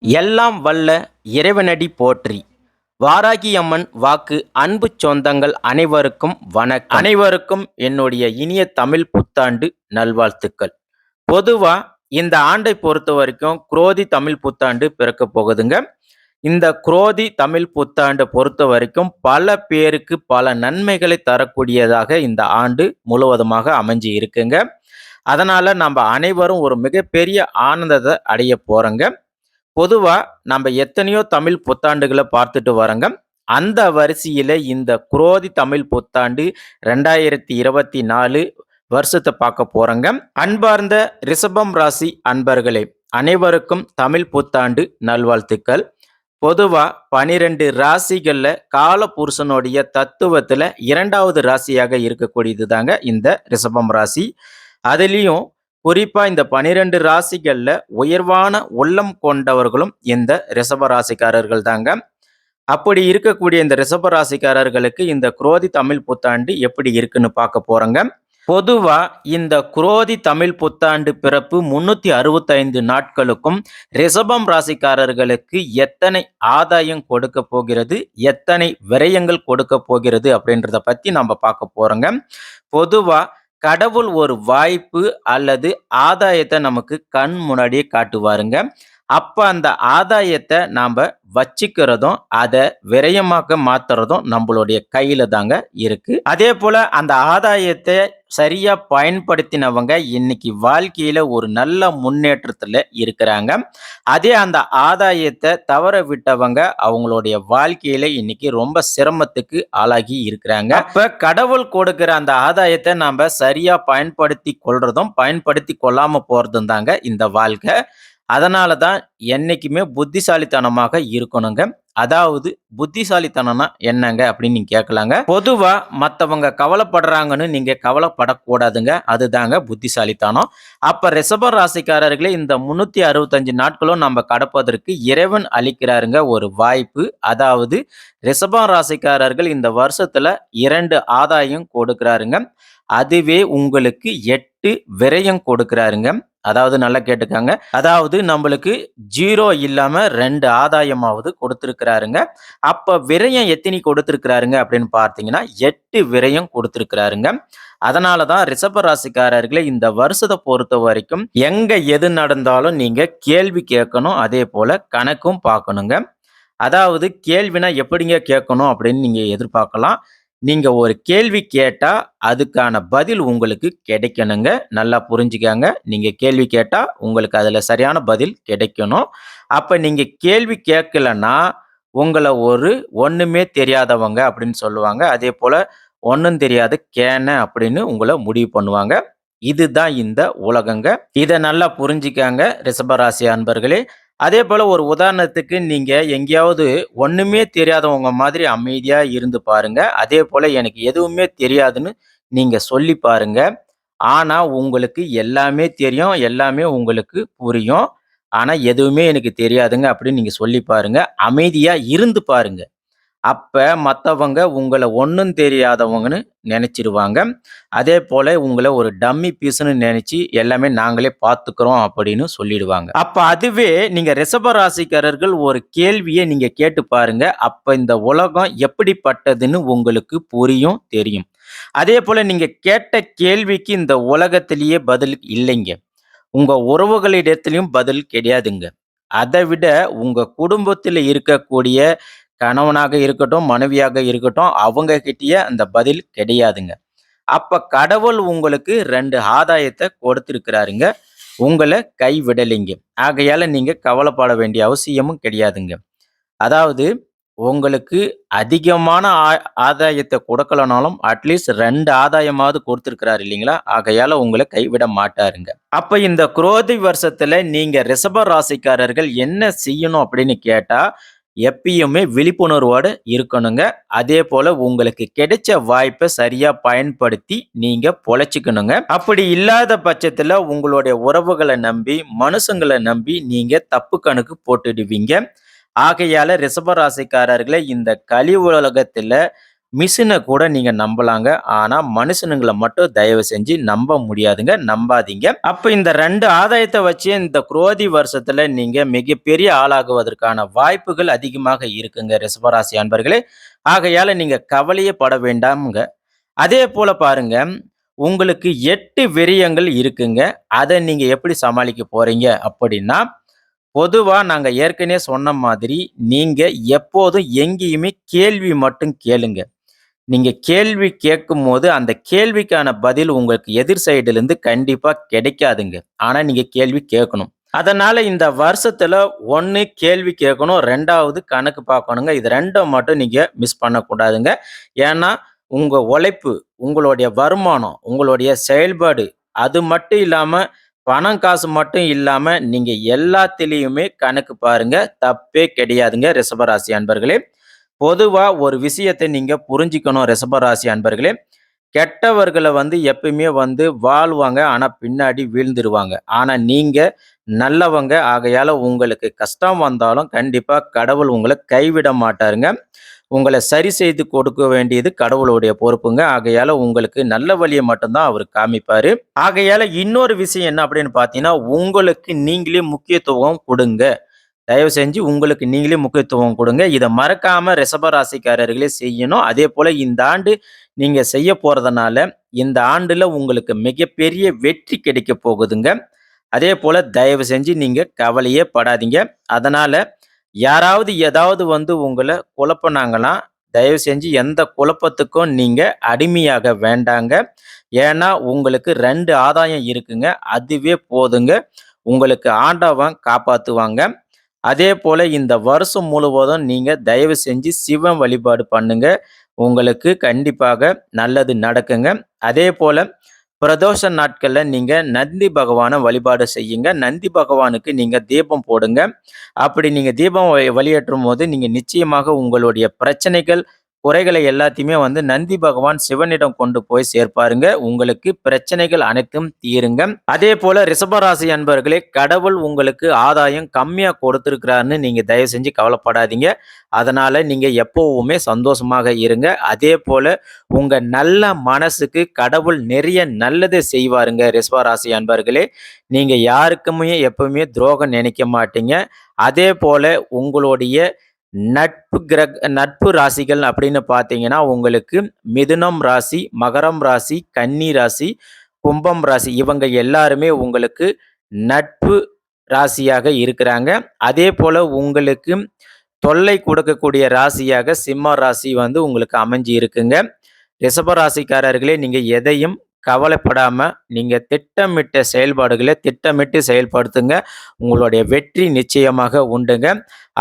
எல்லாம் வல்ல இறைவனடி போற்றி. வாராகி அம்மன் வாக்கு அன்பு சொந்தங்கள் அனைவருக்கும் வணக்கம். அனைவருக்கும் என்னுடைய இனிய தமிழ் புத்தாண்டு நல்வாழ்த்துக்கள். பொதுவா இந்த ஆண்டை பொறுத்த வரைக்கும் குரோதி தமிழ் புத்தாண்டு பிறக்க போகுதுங்க. இந்த குரோதி தமிழ் புத்தாண்டை பொறுத்த வரைக்கும் பல பேருக்கு பல நன்மைகளை தரக்கூடியதாக இந்த ஆண்டு முழுவதுமாக அமைஞ்சு இருக்குங்க. அதனால நம்ம அனைவரும் ஒரு மிகப்பெரிய ஆனந்தத்தை அடைய போறோங்க. பொதுவா நம்ம எத்தனையோ தமிழ் புத்தாண்டுகளை பார்த்துட்டு வரோங்க. அந்த வரிசையில இந்த குரோதி தமிழ் புத்தாண்டு 2024 வருஷத்தை பார்க்க போறோங்க. அன்பார்ந்த ரிஷபம் ராசி அன்பர்களே, அனைவருக்கும் தமிழ் புத்தாண்டு நல்வாழ்த்துக்கள். பொதுவா 12 ராசிகள்ல காலபுருஷனுடைய தத்துவத்துல 2வது ராசியாக இருக்கக்கூடியது தாங்க இந்த ரிஷபம் ராசி. அதுலயும் குறிப்பா இந்த 12 ராசிகள்ல உயர்வான உள்ளம் கொண்டவர்களும் இந்த ரிஷப ராசிக்காரர்கள் தாங்க. அப்படி இருக்கக்கூடிய இந்த ரிஷப ராசிக்காரர்களுக்கு இந்த குரோதி தமிழ் புத்தாண்டு எப்படி இருக்குன்னு பார்க்க போறோங்க. பொதுவா இந்த குரோதி தமிழ் புத்தாண்டு பிறப்பு 365 நாட்களுக்கும் ரிஷபம் ராசிக்காரர்களுக்கு எத்தனை ஆதாயம் கொடுக்க போகிறது, எத்தனை விரயங்கள் கொடுக்க போகிறது அப்படின்றத பத்தி நம்ம பார்க்க போறோங்க. பொதுவா கடவுள் ஒரு வாய்ப்பு அல்லது ஆதாயத்தை நமக்கு கண் முன்னாடியே காட்டுவாருங்க. அப்ப அந்த ஆதாயத்தை நாம வச்சுக்கிறதும் அதை விரயமாக மாத்துறதும் நம்மளுடைய கையில தாங்க இருக்கு. அதே போல அந்த ஆதாயத்தை சரியா பயன்படுத்தினவங்க இன்னைக்கு வாழ்க்கையில ஒரு நல்ல முன்னேற்றத்துல இருக்கிறாங்க. அதே அந்த ஆதாயத்தை தவற விட்டவங்க அவங்களுடைய வாழ்க்கையில இன்னைக்கு ரொம்ப சிரமத்துக்கு ஆளாகி இருக்கிறாங்க. அப்ப கடவுள் கொடுக்கிற அந்த ஆதாயத்தை நாம சரியா பயன்படுத்தி கொள்றதும் பயன்படுத்தி கொள்ளாம போறதும் தாங்க இந்த வாழ்க்கை. அதனால தான் என்னைக்குமே புத்திசாலித்தனமாக இருக்கணுங்க. அதாவது புத்திசாலித்தனம்னா என்னங்க அப்படின்னு நீங்க கேட்கலாங்க. பொதுவா மற்றவங்க கவலைப்படுறாங்கன்னு நீங்க கவலைப்படக்கூடாதுங்க. அதுதாங்க புத்திசாலித்தனம். அப்ப ரிஷப ராசிக்காரர்களே, இந்த 365 நாட்களும் நம்ம கடப்பதற்கு இறைவன் அளிக்கிறாருங்க ஒரு வாய்ப்பு. அதாவது ரிஷப ராசிக்காரர்கள் இந்த வருஷத்துல 2 ஆதாயம் கொடுக்கிறாருங்க. அதுவே உங்களுக்கு 8 விரயம் கொடுக்கிறாருங்க. அதாவது நல்லா கேட்டுக்காங்க. அதாவது நம்மளுக்கு 0 இல்லாம 2 ஆதாயமாவது கொடுத்திருக்கிறாருங்க. அப்ப விரயம் எத்தனை கொடுத்திருக்கிறாருங்க அப்படின்னு பார்த்தீங்கன்னா 8 விரயம் கொடுத்திருக்கிறாருங்க. அதனாலதான் ரிஷப ராசிக்காரர்களை இந்த வருஷத்தை பொறுத்த வரைக்கும் எங்க எது நடந்தாலும் நீங்க கேள்வி கேட்கணும், அதே போல கணக்கும் பார்க்கணுங்க. அதாவது கேள்வினா எப்படிங்க கேட்கணும் அப்படின்னு நீங்க எதிர்பார்க்கலாம். நீங்க ஒரு கேள்வி கேட்டா அதுக்கான பதில் உங்களுக்கு கிடைக்கணுங்க. நல்லா புரிஞ்சுக்கங்க. நீங்க கேள்வி கேட்டா உங்களுக்கு அதுல சரியான பதில் கிடைக்கணும். அப்ப நீங்க கேள்வி கேட்கலன்னா உங்களை ஒரு ஒண்ணுமே தெரியாதவங்க அப்படின்னு சொல்லுவாங்க. அதே போல ஒண்ணும் தெரியாத கேன அப்படின்னு உங்களை முடிவு பண்ணுவாங்க. இதுதான் இந்த உலகங்க. இதை நல்லா புரிஞ்சுக்கங்க ரிஷபராசி அன்பர்களே. அதே போல ஒரு உதாரணத்துக்கு நீங்க எங்கேயாவது ஒண்ணுமே தெரியாதவங்க மாதிரி அமைதியா இருந்து பாருங்க. அதே போல எனக்கு எதுவுமே தெரியாதுன்னு நீங்க சொல்லி பாருங்க. ஆனா உங்களுக்கு எல்லாமே தெரியும், எல்லாமே உங்களுக்கு புரியும். ஆனா எதுவுமே எனக்கு தெரியாதுங்க அப்படின்னு நீங்க சொல்லி பாருங்க. அமைதியா இருந்து பாருங்க. அப்ப மத்தவங்க உங்கள ஒண்ணும் தெரியாதவங்கன்னு நெனைச்சிருவாங்க. அதே போல உங்கள ஒரு டம்மி பீஸ்ன்னு நெனைச்சு எல்லாமே நாங்களே பார்த்துக்கிறோம் அப்படின்னு சொல்லிடுவாங்க. அப்ப அதுவே நீங்க ரிஷப ராசிக்காரர்கள் ஒரு கேள்விய நீங்க கேட்டு பாருங்க. அப்ப இந்த உலகம் எப்படிப்பட்டதுன்னு உங்களுக்கு புரியும், தெரியும். அதே போல நீங்க கேட்ட கேள்விக்கு இந்த உலகத்திலேயே பதில் இல்லைங்க. உங்க உறவுகளிடத்திலும் பதில் கிடையாதுங்க. அதை விட உங்க குடும்பத்தில் இருக்கக்கூடிய கணவனாக இருக்கட்டும், மனைவியாக இருக்கட்டும், அவங்க கிட்டயே அந்த பதில் கிடையாதுங்க. அப்ப கடவுள் உங்களுக்கு 2 ஆதாயத்தை கொடுத்திருக்கிறாருங்க. உங்கள கைவிடலைங்க. ஆகையால நீங்க கவலைப்பட வேண்டிய அவசியமும் கிடையாதுங்க. அதாவது உங்களுக்கு அதிகமான ஆதாயத்தை கொடுக்கலனாலும் அட்லீஸ்ட் 2 ஆதாயமாவது கொடுத்திருக்கிறாரு இல்லைங்களா? ஆகையால உங்களை கைவிட மாட்டாருங்க. அப்ப இந்த குரோதி வருஷத்துல நீங்க ரிஷப ராசிக்காரர்கள் என்ன செய்யணும் அப்படின்னு கேட்டா, எப்பயுமே விழிப்புணர்வோட இருக்கணுங்க. அதே போல உங்களுக்கு கிடைச்ச வாய்ப்பை சரியா பயன்படுத்தி நீங்க பொழைச்சுக்கணுங்க. அப்படி இல்லாத பட்சத்துல உங்களுடைய உறவுகளை நம்பி, மனுஷங்களை நம்பி நீங்க தப்பு கணக்கு போட்டுடுவீங்க. ஆகையால ரிஷப ராசிக்காரர்களை இந்த கலி உலகத்துல மிஷினை கூட நீங்க நம்பலாங்க. ஆனா மனுஷனுங்கள மட்டும் தயவு செஞ்சு நம்ப முடியாதுங்க. நம்பாதீங்க. அப்ப இந்த 2 ஆதாயத்த வச்சு இந்த குரோதி வருஷத்துல நீங்க மிகப்பெரிய ஆளாகுவதற்கான வாய்ப்புகள் அதிகமாக இருக்குங்க ரிஷபராசி அன்பர்களே. ஆகையால நீங்க கவலையே பட வேண்டாம்ங்க. அதே போல பாருங்க, உங்களுக்கு 8 விரயங்கள் இருக்குங்க. அத நீங்க எப்படி சமாளிக்க போறீங்க அப்படின்னா, பொதுவா நாங்க ஏற்கனவே சொன்ன மாதிரி, நீங்க எப்போதும் எங்கேயுமே கேள்வி மட்டும் கேளுங்க. நீங்க கேள்வி கேட்கும்போது, அந்த கேள்விக்கான பதில் உங்களுக்கு எதிர் சைடுலருந்து கண்டிப்பா கிடைக்காதுங்க. ஆனா நீங்க கேள்வி கேட்கணும். அதனால இந்த வருஷத்துல 1 கேள்வி கேட்கணும், 2வது கணக்கு பார்க்கணுங்க. இது 2ம் மட்டும் நீங்க மிஸ் பண்ணக்கூடாதுங்க. ஏன்னா, உங்க உழைப்பு, உங்களுடைய வருமானம், உங்களுடைய செயல்பாடு, அது மட்டும் இல்லாம பணம், காசு மட்டும் இல்லாம நீங்க எல்லாத்திலயுமே கணக்கு பாருங்க. தப்பே கிடையாதுங்க ரிஷபராசி அன்பர்களே. பொதுவா ஒரு விஷயத்த நீங்க புரிஞ்சுக்கணும் ரிஷபராசி அன்பர்களே. கெட்டவர்கள எப்பயுமே வாழ்வாங்க. ஆனா பின்னாடி வீழ்ந்துருவாங்க. ஆனா நீங்க நல்லவங்க. ஆகையால உங்களுக்கு கஷ்டம் வந்தாலும் கண்டிப்பா கடவுள் உங்கள கைவிட மாட்டாருங்க. உங்கள சரி செய்து கொடுக்க வேண்டியது கடவுளுடைய பொறுப்புங்க. ஆகையால உங்களுக்கு நல்ல வழிய மட்டும் தான் அவரு காமிப்பாரு. ஆகையால இன்னொரு விஷயம் என்ன அப்படின்னு பார்த்தீங்கன்னா, உங்களுக்கு நீங்களே முக்கியத்துவம் குடுங்க. தயவு செஞ்சு உங்களுக்கு நீங்களே முக்கியத்துவம் கொடுங்க. இத மறக்காம ரிஷப ராசிக்காரர்களே செய்யணும். அதேபோல இந்த ஆண்டு நீங்க செய்ய போறதுனால, இந்த ஆண்டுல உங்களுக்கு மிகப்பெரிய வெற்றி கிடைக்க போகுதுங்க. அதேபோல தயவு செஞ்சு நீங்க கவலையே படாதீங்க. அதனால யாராவது ஏதாவது உங்கள குழப்புனாங்கன்னா, தயவு செஞ்சு எந்த குழப்பத்துக்கும் நீங்க அடிமையாக வேண்டாங்க. ஏன்னா, உங்களுக்கு 2 ஆதாயம் இருக்குங்க. அதுவே போதுங்க. உங்களுக்கு ஆண்டவன் காப்பாத்துவாங்க. அதேபோல இந்த வருஷம் முழுவதும் நீங்க தயவு செஞ்சு சிவன் வழிபாடு பண்ணுங்க. உங்களுக்கு கண்டிப்பாக நல்லது நடக்குங்க. அதேபோல பிரதோஷ நாட்கள்ல நீங்க நந்தி பகவான வழிபாடு செய்யுங்க. நந்தி பகவானுக்கு நீங்க தீபம் போடுங்க. அப்படி நீங்க தீபம் வழியேற்றும்போது நீங்க நிச்சயமாக உங்களுடைய பிரச்சனைகள், குறைகளை எல்லாத்தையுமே நந்தி பகவான் சிவனிடம் கொண்டு போய் சேர்ப்பாருங்க. உங்களுக்கு பிரச்சனைகள் அனைத்தும் தீருங்க. அதேபோல ரிஷபராசி அன்பர்களே, கடவுள் உங்களுக்கு ஆதாயம் கம்மியா கொடுத்திருக்கிறார்ன்னு நீங்க தயவு செஞ்சு கவலைப்படாதீங்க. அதனால நீங்க எப்பவுமே சந்தோஷமாக இருங்க. அதேபோல உங்க நல்ல மனசுக்கு கடவுள் நிறைய நல்லதை செய்வாருங்க ரிஷபராசி அன்பர்களே. நீங்க யாருக்குமே எப்பவுமே துரோகம் நினைக்க மாட்டீங்க. அதேபோல உங்களுடைய நட்பு ராசிகள் அப்படின்னு பார்த்தீங்கன்னா, உங்களுக்கு மிதுனம் ராசி, மகரம் ராசி, கன்னி ராசி, கும்பம் ராசி இவங்க எல்லாருமே உங்களுக்கு நட்பு ராசியாக இருக்கிறாங்க. அதேபோல உங்களுக்கு தொல்லை கொடுக்கக்கூடிய ராசியாக சிம்ம ராசி உங்களுக்கு அமைஞ்சு இருக்குங்க. ரிஷப ராசிக்காரர்களே, நீங்க எதையும் கவலைப்படாம நீங்க திட்டமிட்ட செயல்பாடுகளை திட்டமிட்டு செயல்படுத்துங்க. உங்களுடைய வெற்றி நிச்சயமாக உண்டுங்க.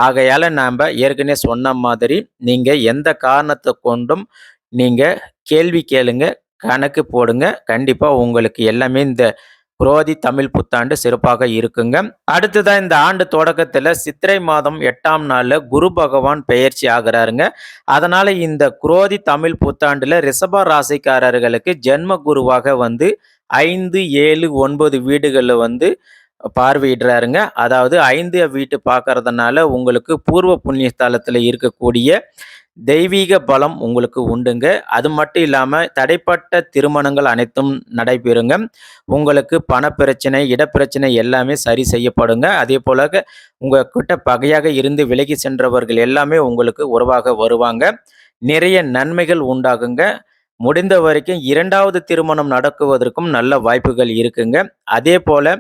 ஆகையால நாம ஏற்கனவே சொன்ன மாதிரி நீங்க எந்த காரணத்தை கொண்டும் நீங்க கேள்வி கேளுங்க, கணக்கு போடுங்க. கண்டிப்பா உங்களுக்கு எல்லாமே இந்த குரோதி தமிழ் புத்தாண்டு சிறப்பாக இருக்குங்க. அடுத்ததா இந்த ஆண்டு தொடக்கத்துல சித்திரை மாதம் 8ஆம் நாள்ல குரு பகவான் பெயர்ச்சி ஆகுறாருங்க. அதனால இந்த குரோதி தமிழ் புத்தாண்டுல ரிஷப ராசிக்காரர்களுக்கு ஜென்ம குருவாக 5, 7, 9 வீடுகள்ல பார்வையிடுறாருங்க. அதாவது 5 வீட்டு பார்க்கறதுனால உங்களுக்கு பூர்வ புண்ணிய ஸ்தலத்துல இருக்கக்கூடிய தெய்வீக பலம் உங்களுக்கு உண்டுங்க. அது மட்டும் இல்லாம தடைப்பட்ட திருமணங்கள் அனைத்தும் நடைபெறுங்க. உங்களுக்கு பணப்பிரச்சனை, இடப்பிரச்சனை எல்லாமே சரி செய்யப்படுங்க. அதேபோல உங்ககிட்ட பகையாக இருந்து விலகி சென்றவர்கள் எல்லாமே உங்களுக்கு உறவாக வருவாங்க. நிறைய நன்மைகள் உண்டாகுங்க. முடிந்த வரைக்கும் 2வது திருமணம் நடக்குவதற்கும் நல்ல வாய்ப்புகள் இருக்குங்க. அதேபோல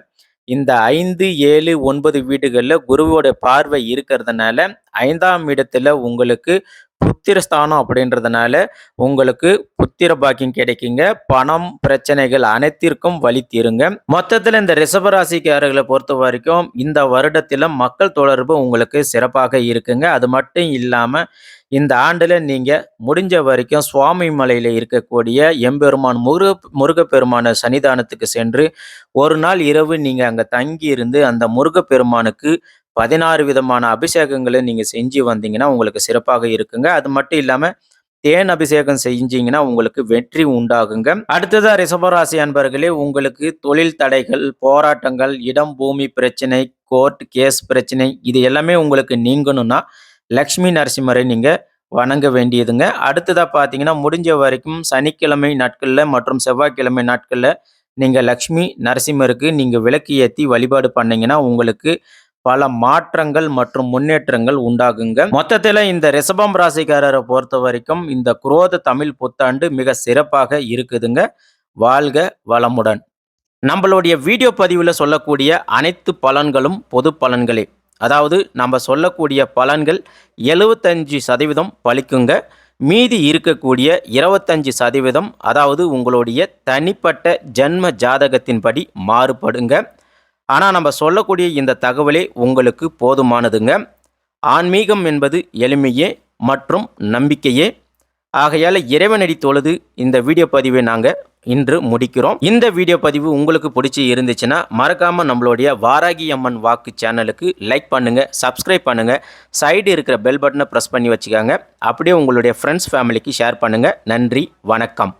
இந்த 5, 7, 9 வீடுகள்ல குருவோட பார்வை இருக்கிறதுனால 5ஆம் இடத்துல உங்களுக்கு புத்திரஸ்தானம் அப்படின்றதுனால உங்களுக்கு புத்திர பாக்கியம் கிடைக்குங்க. பணம் பிரச்சனைகள் அனைத்திற்கும் வழி தீருங்க. மொத்தத்துல இந்த ரிஷபராசிக்காரர்களை பொறுத்த வரைக்கும் இந்த வருடத்துல மக்கள் தொடர்பு உங்களுக்கு சிறப்பாக இருக்குங்க. அது மட்டும் இல்லாம இந்த ஆண்டுல நீங்க முடிஞ்ச வரைக்கும் சுவாமி மலையில இருக்கக்கூடிய எம்பெருமான் முருகப்பெருமான சன்னிதானத்துக்கு சென்று ஒரு நாள் இரவு நீங்க அங்க தங்கி இருந்து அந்த முருகப்பெருமானுக்கு 16 விதமான அபிஷேகங்களை நீங்க செஞ்சு வந்தீங்கன்னா உங்களுக்கு சிறப்பாக இருக்குங்க. அது மட்டும் இல்லாம தேன் அபிஷேகம் செஞ்சீங்கன்னா உங்களுக்கு வெற்றி உண்டாகுங்க. அடுத்ததா ரிஷபராசி அன்பர்களே, உங்களுக்கு தொழில் தடைகள், போராட்டங்கள், இடம் பூமி பிரச்சனை, கோர்ட் கேஸ் பிரச்சனை இது எல்லாமே உங்களுக்கு நீங்கணும்னா லக்ஷ்மி நரசிம்மரை நீங்க வணங்க வேண்டியதுங்க. அடுத்ததா பார்த்தீங்கன்னா, முடிஞ்ச வரைக்கும் சனிக்கிழமை நாட்கள்ல மற்றும் செவ்வாய்க்கிழமை நாட்கள்ல நீங்க லக்ஷ்மி நரசிம்மருக்கு நீங்க விளக்கு ஏத்தி வழிபாடு பண்ணீங்கன்னா, உங்களுக்கு பல மாற்றங்கள் மற்றும் முன்னேற்றங்கள் உண்டாகுங்க. மொத்தத்தில இந்த ரிஷபம் ராசிக்காரர பொறுத்தவரைக்கும் இந்த குரோத தமிழ் புத்தாண்டு மிக சிறப்பாக இருக்குதுங்க. வாழ்க வளமுடன். நம்மளுடைய வீடியோ பதிவுல சொல்லக்கூடிய அனைத்து பலன்களும் பொது பலன்களே. அதாவது நம்ம சொல்லக்கூடிய பலன்கள் 75% பலிக்குங்க. மீதி இருக்கக்கூடிய 25% அதாவது உங்களுடைய தனிப்பட்ட ஜன்ம ஜாதகத்தின்படி மாறுபடுங்க. ஆனா நம்ம சொல்லக்கூடிய இந்த தகவலே உங்களுக்கு போதுமானதுங்க. ஆன்மீகம் என்பது எளிமையே மற்றும் நம்பிக்கையே. ஆகையால இறைவனடி தொழுது இந்த வீடியோ பதிவை நாங்க இன்று முடிக்கிறோம். இந்த வீடியோ பதிவு உங்களுக்கு பிடிச்சி இருந்துச்சுன்னா மறக்காம நம்மளுடைய வாராகி அம்மன் வாக்கு சேனலுக்கு லைக் பண்ணுங்க, சப்ஸ்கிரைப் பண்ணுங்க, சைடு இருக்கிற பெல் பட்டனை பிரஸ் பண்ணி வச்சுக்கோங்க. அப்படியே உங்களுடைய ஃப்ரெண்ட்ஸ் ஃபேமிலிக்கு ஷேர் பண்ணுங்க. நன்றி, வணக்கம்.